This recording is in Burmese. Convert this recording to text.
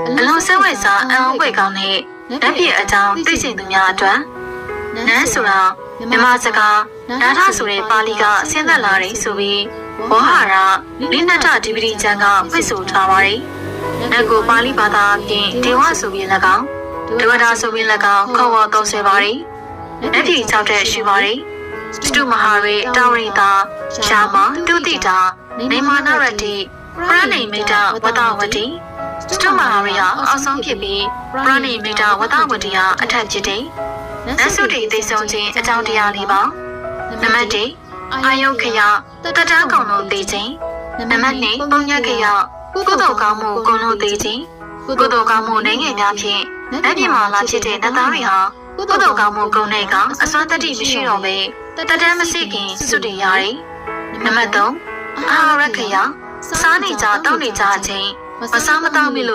အလုံးစဲဝဲစာအအောင်ပွေကောင်းနဲ့လက်ပြအကြောင်းသိရှိသူများအတွက်နန်းဆိုတာမြန်မာစကားနာထဆိုတဲ့ပါဠိကဆင်းသက်လာတယ်ဆိုပြီးဘောဟာရလိနတ္တဒီပတိကျမ်းကဖွင့်ဆိုထားပါတယ်။နတ်ကိုပါဠိဘာသာအပြင်ဒေဝဆိုပြီး၎င်းဒေဝတာဆိုပြီး၎င်းခေါ်ဝေါ်သုံးဆွဲပါတယ်။လက်ပြ၆တဲ့ရှိပါတယ်။စတုမဟာရေတာဝရိတာရှာမတုတိတာနေမာနရတိပရဏိမိတဝတဝတိစတုမဟာရေဟာအောက်ဆုံးဖြစ်ပြီးပရဏိမိတဝတဝတိဟာအထက်ဖြစ်တယ်။နတ်စုတိသိဆုံးခြင်းအကြောင်းတရားလေးပါ။နံပါတ်1အာယုခယတတန်းကောင်လုံးသိခြင်းနံပါတ်2ပုံညခယကုသိုလ်ကောင်းမှုကုန်လုံးသိခြင်းကုသိုလ်ကောင်းမှုနိုင်ငံများဖြင့်လက်ပြမာလာဖြစ်တဲ့နတ်သားတွေဟာကုသိုလ်ကောင်းမှုကုန်တဲ့ကအစွမ်းတတိမရှိတော့ဘဲတတန်းမရှိခင်စွတည်ရတယ်နံပါတ်3အာဟာရခယစားနေကြတောက်နေကြခြင်းမစားမတောက်မိလို့